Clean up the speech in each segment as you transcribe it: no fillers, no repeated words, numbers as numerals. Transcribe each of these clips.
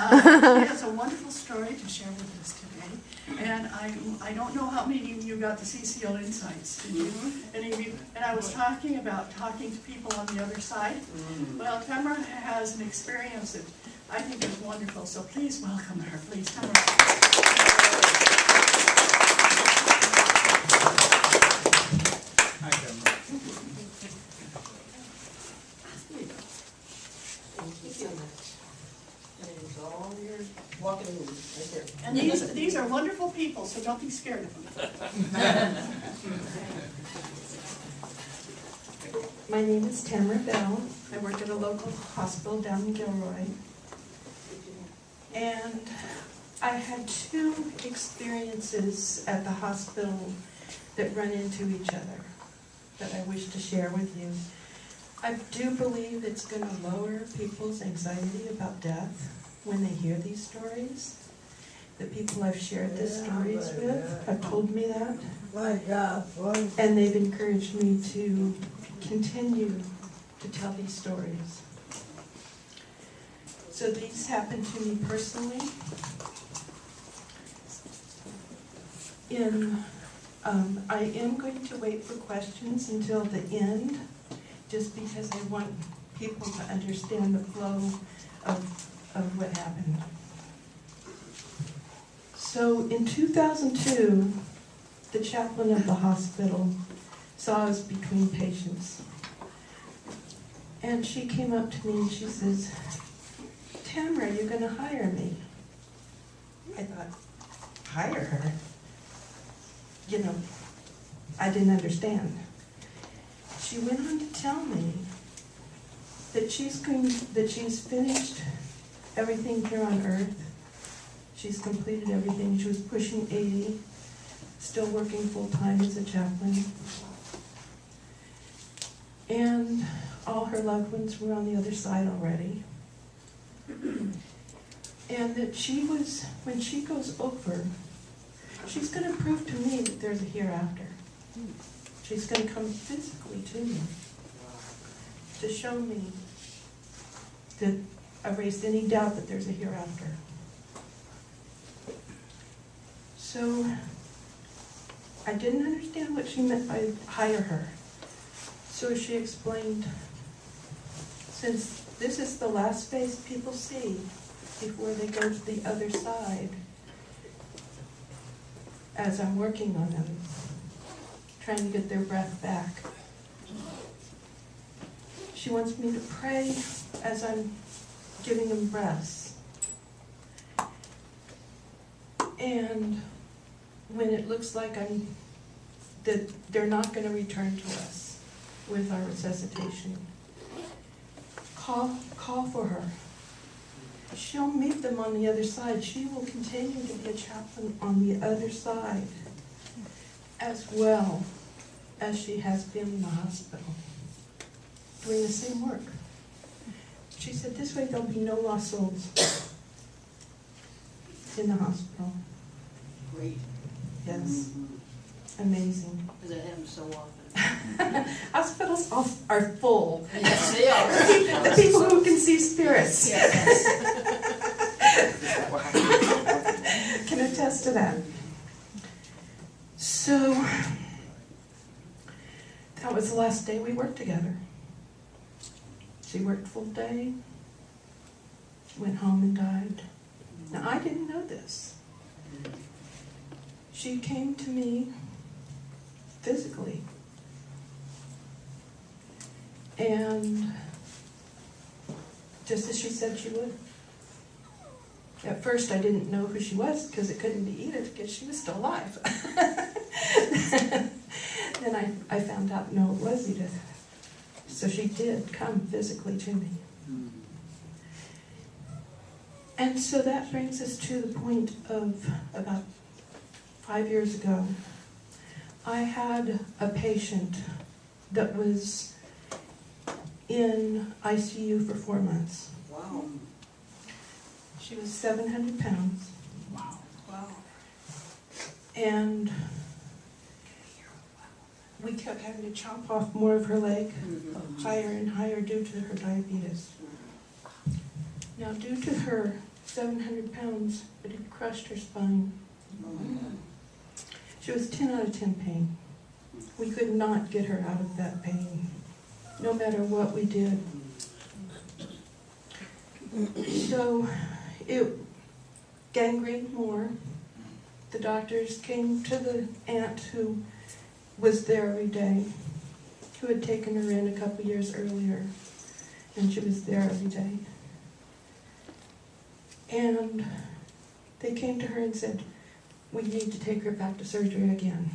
She has a wonderful story to share with us today. And I don't know how many of you got the CCL Insights, did you? Any of you? And I was talking about talking to people on the other side. Well, Tamara has an experience that I think is wonderful, so please welcome her. Please, Tamara. Hi, Tamara. Thank you so much. And it's all your walking room right there. And these are wonderful people, so don't be scared of them. My name is Tamara Bell. I work at a local hospital down in Gilroy. And I had two experiences at the hospital that run into each other that I wish to share with you. I do believe it's going to lower people's anxiety about death when they hear these stories. The people I've shared these stories with have told me that. My God, boy. And they've encouraged me to continue to tell these stories. So these happened to me personally. I am going to wait for questions until the end, just because I want people to understand the flow of what happened. So in 2002, the chaplain of the hospital saw us between patients. And she came up to me and she says, "Tamara, you're going to hire me." I thought, hire her? You know, I didn't understand. She went on to tell me that she's finished everything here on earth. She's completed everything. She was pushing 80, still working full-time as a chaplain. And all her loved ones were on the other side already. And that she was, when she goes over, she's going to prove to me that there's a hereafter. She's going to come physically to me to show me that erase any doubt that there's a hereafter. So I didn't understand what she meant by hire her. So she explained, since this is the last face people see before they go to the other side, as I'm working on them, trying to get their breath back, she wants me to pray as I'm giving them breaths. And when it looks like that they're not going to return to us with our resuscitation, call for her. She'll meet them on the other side. She will continue to be a chaplain on the other side, as well as she has been in the hospital, doing the same work. She said, this way there'll be no lost souls in the hospital. Great. Yes. Amazing. Because it happens so often. Hospitals are full. Yes, they are. The people who can see spirits. Yes. Can attest to that. So, that was the last day we worked together. She worked full day, went home and died. Now, I didn't know this. She came to me physically. And just as she said she would. At first I didn't know who she was because it couldn't be Edith because she was still alive. Then I found out, no, it was Edith. So she did come physically to me. And so that brings us to the point of about 5 years ago. I had a patient that was in ICU for 4 months. Wow. She was 700 pounds. Wow. Wow. And we kept having to chop off more of her leg, higher and higher, due to her diabetes. Now, due to her 700 pounds, but it crushed her spine. She was 10 out of 10 pain. We could not get her out of that pain, no matter what we did. So it gangrened more. The doctors came to the aunt who was there every day, who had taken her in a couple years earlier, and she was there every day. And they came to her and said, "We need to take her back to surgery again."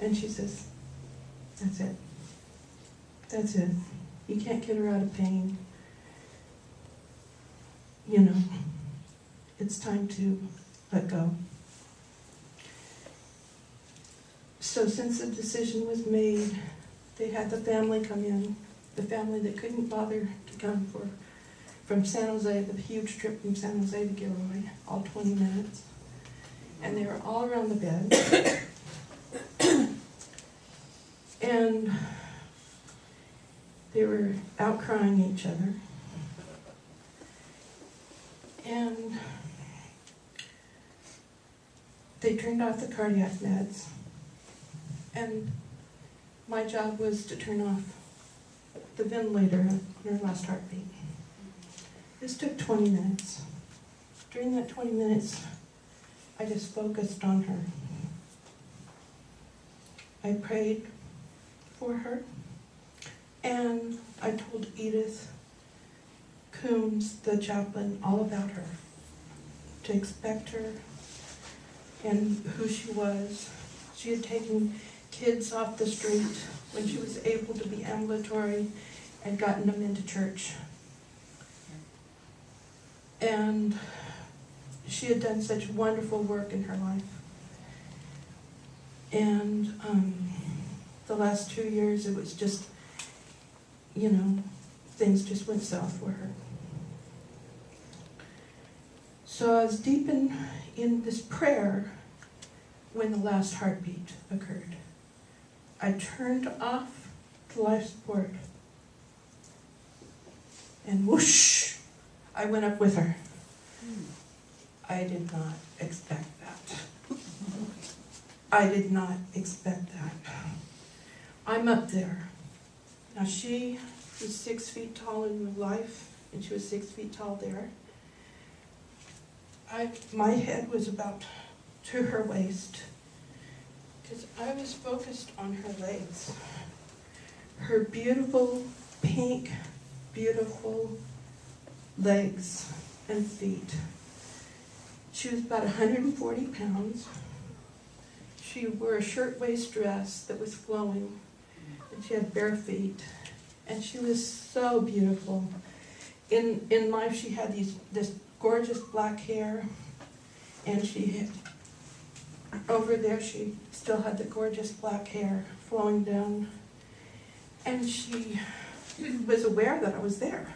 And she says, "That's it. That's it. You can't get her out of pain. You know, it's time to let go." So since the decision was made, they had the family come in, the family that couldn't bother to come from San Jose, the huge trip from San Jose to Gilroy, all 20 minutes. And they were all around the bed. And they were out crying each other. And they turned off the cardiac meds. And my job was to turn off the ventilator on her last heartbeat. This took 20 minutes. During that 20 minutes, I just focused on her. I prayed for her, and I told Edith Coombs, the chaplain, all about her, to expect her and who she was. She had taken kids off the street when she was able to be ambulatory and gotten them into church. And she had done such wonderful work in her life. And the last 2 years, it was just, you know, things just went south for her. So I was deep in this prayer when the last heartbeat occurred. I turned off the life support, and whoosh, I went up with her. I did not expect that. I did not expect that. I'm up there. Now she was 6 feet tall in real life, and she was 6 feet tall there. My head was about to her waist, because I was focused on her legs. Her beautiful, pink, beautiful legs and feet. She was about 140 pounds. She wore a shirtwaist dress that was flowing, and she had bare feet, and she was so beautiful. In life, she had this gorgeous black hair, and she had, over there, she still had the gorgeous black hair flowing down, and she was aware that I was there.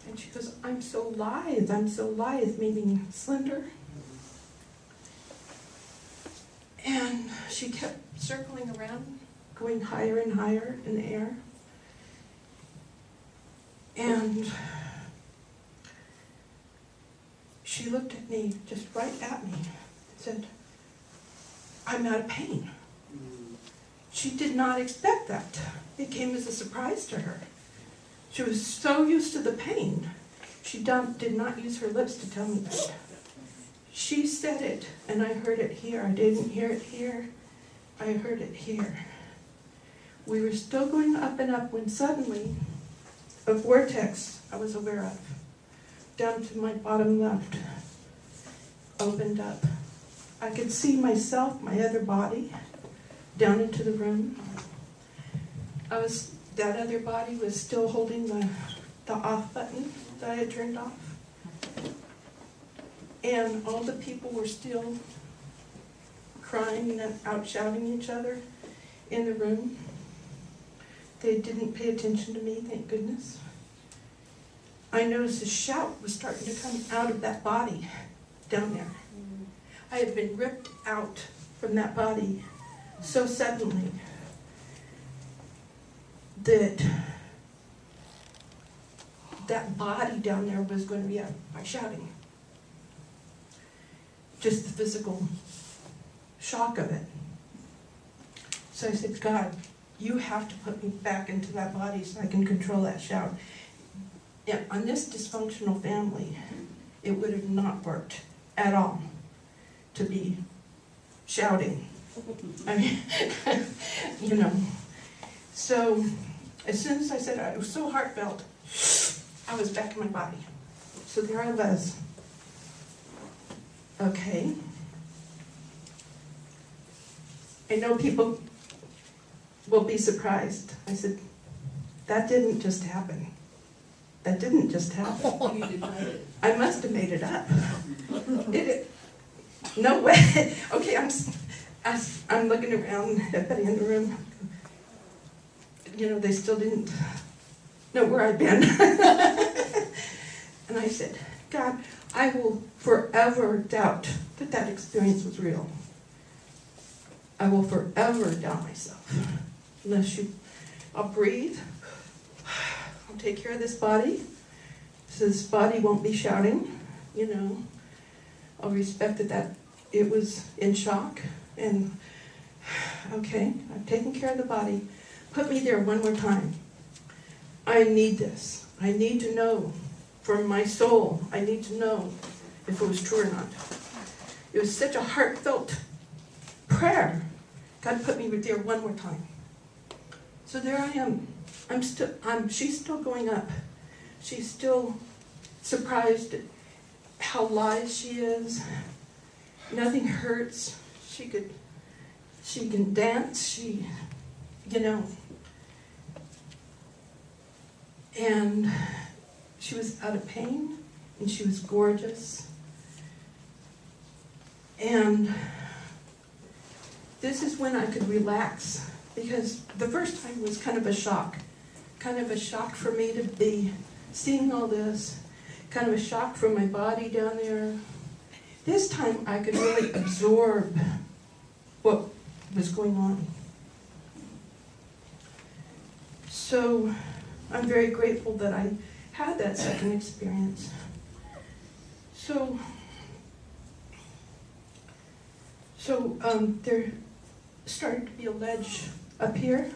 And she goes, I'm so lithe, meaning slender. And she kept circling around, going higher and higher in the air. And she looked at me, just right at me, and said, I'm out of pain. She did not expect that. It came as a surprise to her. She was so used to the pain, she did not use her lips to tell me that. She said it, and I heard it here. I didn't hear it here. I heard it here. We were still going up and up when suddenly a vortex I was aware of, down to my bottom left, opened up. I could see myself, my other body, down into the room. That other body was still holding the off button that I had turned off. And all the people were still crying and out shouting each other in the room. They didn't pay attention to me, thank goodness. I noticed a shout was starting to come out of that body down there. I had been ripped out from that body so suddenly that that body down there was going to react by shouting. just the physical shock of it. So I said, God, you have to put me back into that body so I can control that shout. Yeah, on this dysfunctional family, it would have not worked at all to be shouting. I mean, you know. So as soon as I said it was so heartfelt, I was back in my body. So there I was. Okay. I know people will be surprised. I said, that didn't just happen. That didn't just happen. You denied it. I must have made it up. No way. Okay, I'm looking around, everybody in the room. You know, they still didn't know where I'd been. And I said, God, I will forever doubt that that experience was real. I will forever doubt myself. Unless I'll breathe. I'll take care of this body. So this body won't be shouting, you know. I'll respect that it was in shock. And, okay, I've taken care of the body. Put me there one more time. I need this. I need to know from my soul. I need to know if it was true or not. It was such a heartfelt prayer. God put me there one more time. So there I am. She's still going up. She's still surprised at how live she is. Nothing hurts. She can dance. You know. And she was out of pain, and she was gorgeous. And this is when I could relax, because the first time was kind of a shock for me to be seeing all this, kind of a shock for my body down there. This time I could really absorb what was going on. So I'm very grateful that I had that second experience. So there started to be a ledge up here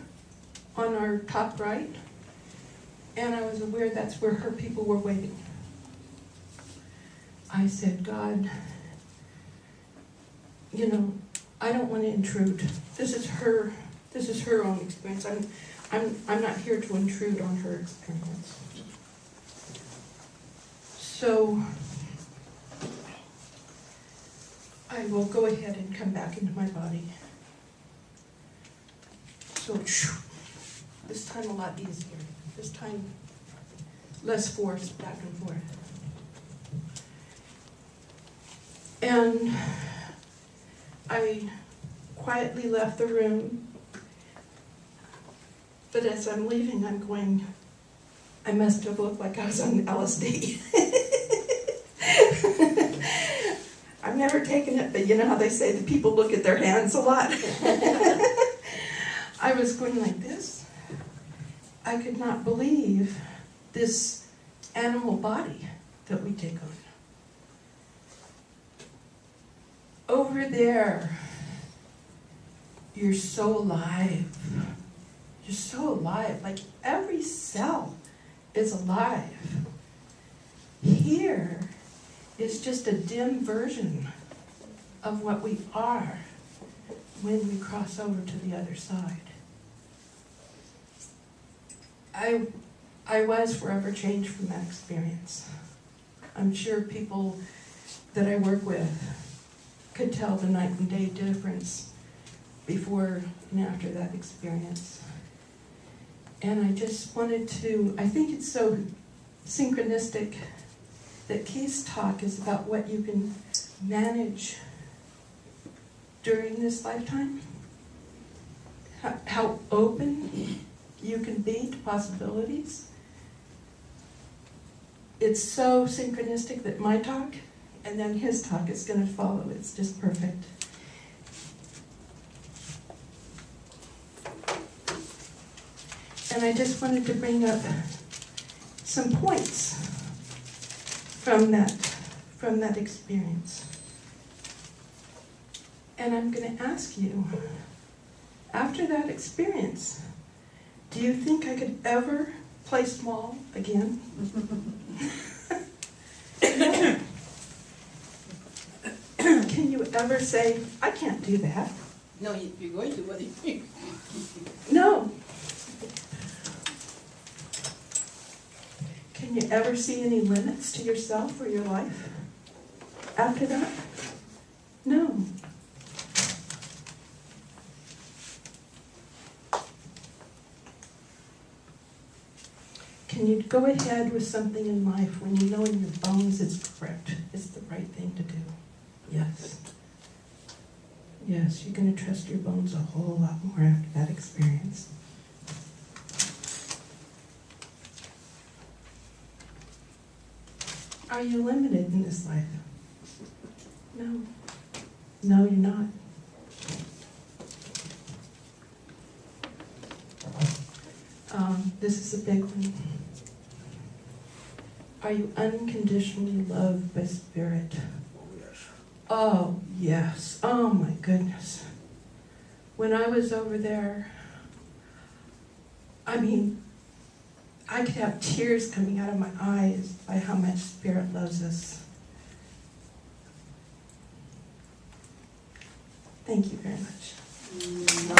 on our top right, and I was aware that's where her people were waiting. I said, God, you know, I don't want to intrude. This is her own experience. I'm not here to intrude on her experience. So I will go ahead and come back into my body. So this time a lot easier. This time less force back and forth. And I quietly left the room. But as I'm leaving, I'm going, I must have looked like I was on LSD. I've never taken it, but you know how they say the people look at their hands a lot? I was going like this. I could not believe this animal body that we take on. Over there, you're so alive. You're so alive, like every cell is alive. Here is just a dim version of what we are when we cross over to the other side. I was forever changed from that experience. I'm sure people that I work with could tell the night and day difference before and after that experience. And I just wanted to, I think it's so synchronistic that Keith's talk is about what you can manage during this lifetime, how open you can be to possibilities. It's so synchronistic that my talk and then his talk is going to follow. It's just perfect. And I just wanted to bring up some points from that experience. And I'm going to ask you, after that experience, do you think I could ever play small again? No. Can you ever say, I can't do that? No, you're going to, what do you think? No. Can you ever see any limits to yourself or your life after that? No. Can you go ahead with something in life when you know in your bones it's correct, it's the right thing to do? Yes. Yes, you're going to trust your bones a whole lot more after that experience. Are you limited in this life? No. No, you're not. This is a big one. Are you unconditionally loved by Spirit? Oh, yes. Oh, my goodness. When I was over there, I mean, I could have tears coming out of my eyes by how much Spirit loves us. Thank you very much.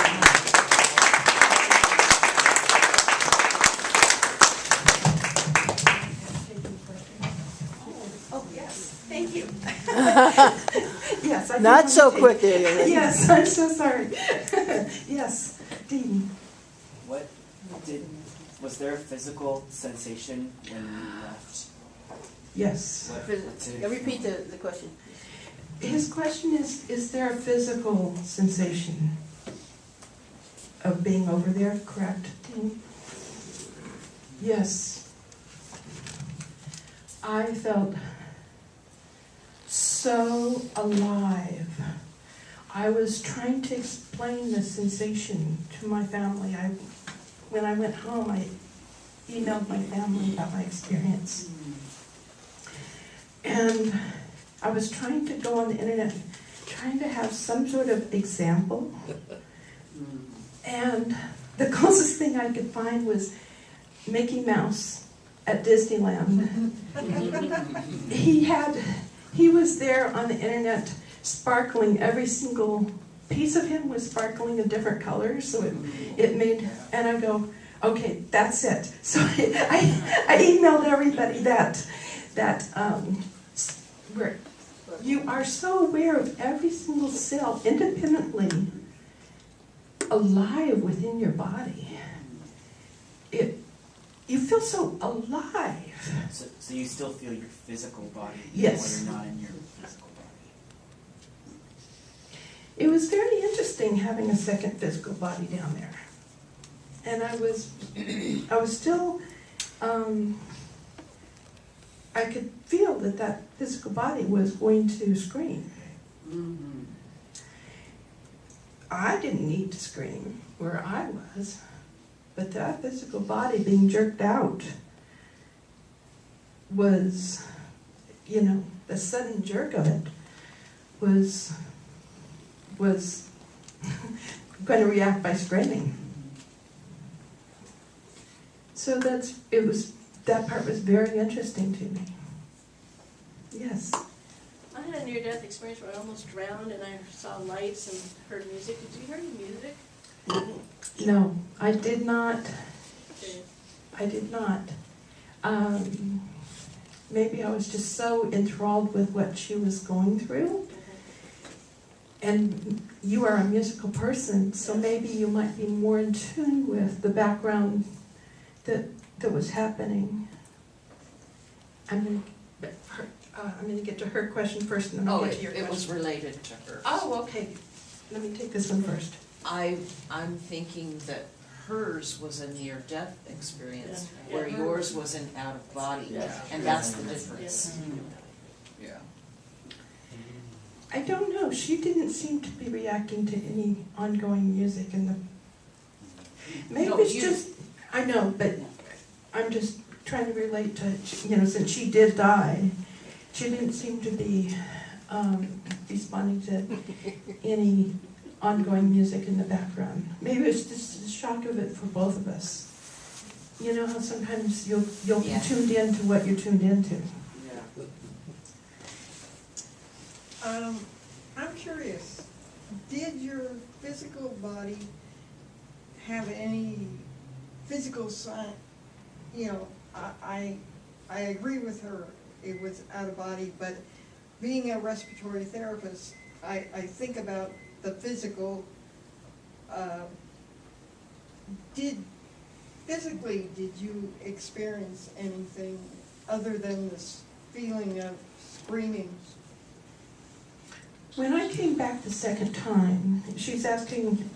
Oh, yes. Thank you. Yes, I Not did so take- quick there, young lady. Yes, I'm so sorry. Yes, Dean. What was there a physical sensation when you left? Yes. Now repeat the question. His question is there a physical sensation of being over there, correct, Dean? Yes. I felt so alive. I was trying to explain the sensation to my family. When I went home, I emailed my family about my experience. And I was trying to go on the internet, trying to have some sort of example. And the closest thing I could find was Mickey Mouse at Disneyland. He was there on the internet sparkling. Every single piece of him was sparkling in different colors, so it made, and I go, okay, that's it. So I emailed everybody that where you are so aware of every single cell independently alive within your body. You feel so alive. So you still feel your physical body, Yes. even when you're not in your physical body. It was very interesting having a second physical body down there. And I was still, I could feel that physical body was going to scream. Mm-hmm. I didn't need to scream where I was, but that physical body being jerked out was, the sudden jerk of it was going to react by screaming. So that part was very interesting to me. Yes. I had a near-death experience where I almost drowned and I saw lights and heard music. Did you hear any music? No, I did not. Okay. I did not. Maybe I was just so enthralled with what she was going through. And you are a musical person, so maybe you might be more in tune with the background that was happening. I'm going to get to her question first, and then I'll Oh, get to your question. it was related to her. Oh, okay. Let me take this one first. I'm thinking that hers was a near-death experience, Yeah. where Yeah. yours was an out-of-body, Yeah. and that's the difference. Yeah. I don't know. She didn't seem to be reacting to any ongoing music in the. Maybe No, it's you- just. I know, but I'm just trying to relate to, since she did die, she didn't seem to be responding responding to any ongoing music in the background. Maybe it's just the shock of it for both of us. You know how sometimes you'll Yeah. be tuned into what you're tuned into. Yeah. I'm curious, did your physical body have any physical sign? You know, I agree with her, it was out of body, but being a respiratory therapist, I think about the physical. Physically, did you experience anything other than this feeling of screaming? When I came back the second time, she's asking,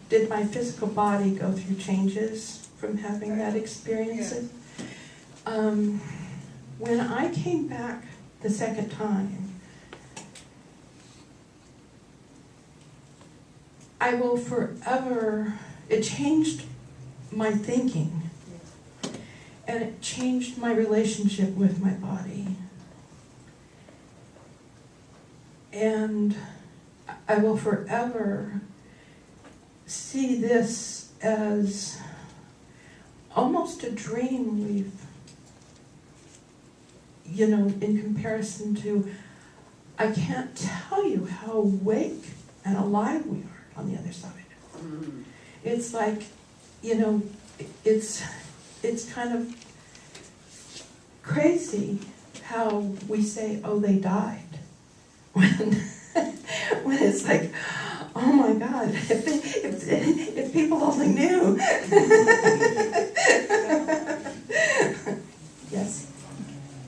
did my physical body go through changes from having that experience? When I came back the second time, I will forever, it changed my thinking, and it changed my relationship with my body. And I will forever see this as almost a dream in comparison to, I can't tell you how awake and alive we are on the other side. Mm. It's like, it's kind of crazy how we say, oh, they died. When it's like, oh my God, if people only knew. Yes.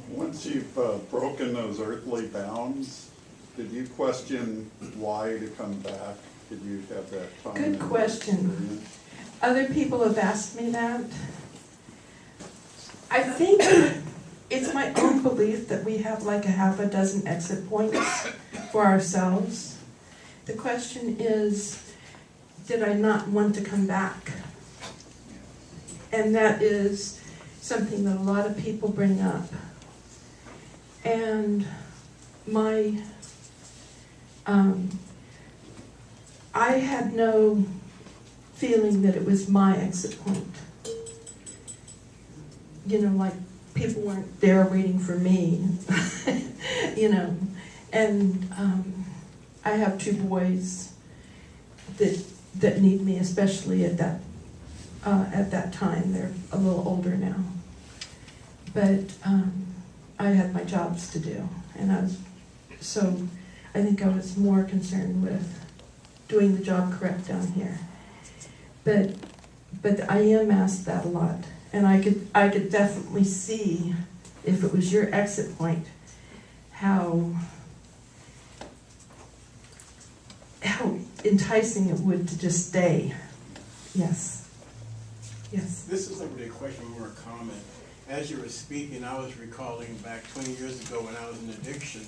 Once you've broken those earthly bounds, did you question why to come back? Did you have that time? Good and question. experience? Other people have asked me that. I think it's my own belief that we have like a half a dozen exit points for ourselves. The question is, did I not want to come back? And that is something that a lot of people bring up. And I had no feeling that it was my exit point. Like people weren't there waiting for me, And I have two boys that need me, especially at that time. They're a little older now, but I had my jobs to do, and I think I was more concerned with doing the job correct down here. But I am asked that a lot, and I could definitely see, if it was your exit point, how enticing it would to just stay. Yes. Yes. This isn't really a question, more a comment. As you were speaking, I was recalling back 20 years ago when I was in addiction.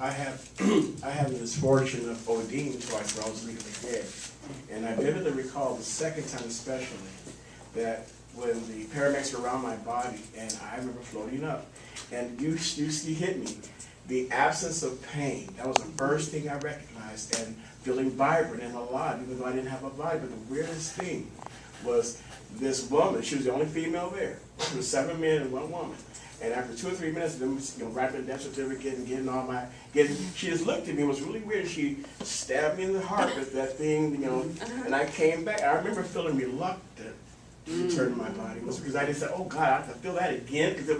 I have the misfortune of ODing twice when I was legally dead. And I vividly recall the second time especially, that when the paramedics were around my body, and I remember floating up, and you hit me. The absence of pain, that was the first thing I recognized, and feeling vibrant and alive, even though I didn't have a body. But the weirdest thing was this woman, she was the only female there. There were 7 men and 1 woman. And after 2 or 3 minutes of them wrapping the death certificate and she just looked at me. It was really weird. She stabbed me in the heart with that thing, and I came back. I remember feeling reluctant to return to my body. It was because I just said, oh God, I have to feel that again, because it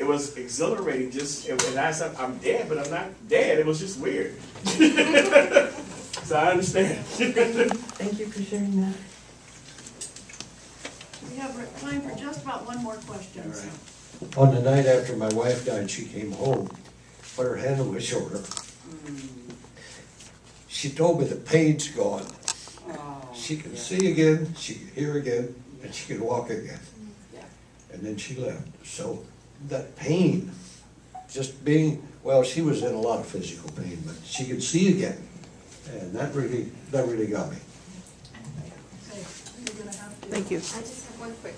was exhilarating. And I said, I'm dead, but I'm not dead. It was just weird. So I understand. Thank you for sharing that. We have time for just about one more question. So. On the night after my wife died, she came home, put her hand on my shoulder. She told me the pain's gone. She can see again, she can hear again, and she can walk again. And then she left. So that pain, just being, well, she was in a lot of physical pain, but she could see again. And that really got me. Okay, you're gonna have to. Thank you. I just have one quick.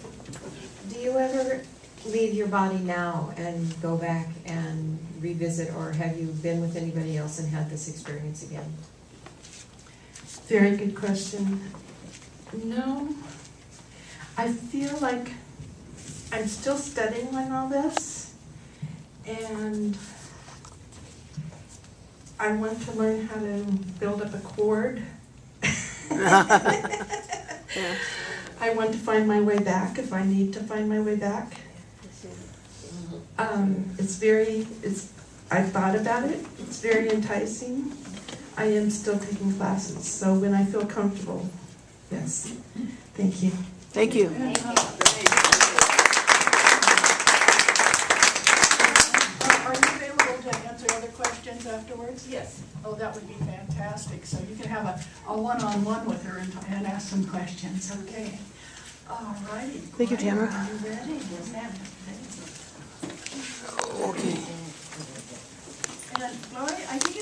Do you ever leave your body now and go back and revisit, or have you been with anybody else and had this experience again? Very good question. No, I feel like I'm still studying on all this, and I want to learn how to build up a cord. I want to find my way back if I need to find my way back. I've thought about it, it's very enticing. I am still taking classes, so when I feel comfortable, yes. Thank you. Thank you. Are you available to answer other questions afterwards? Yes. Oh, that would be fantastic. So you can have a one-on-one with her and ask some questions, okay? All righty. Thank you, Gloria, Tamara. Are you ready? Yes, ma'am. Okay. And Gloria, I think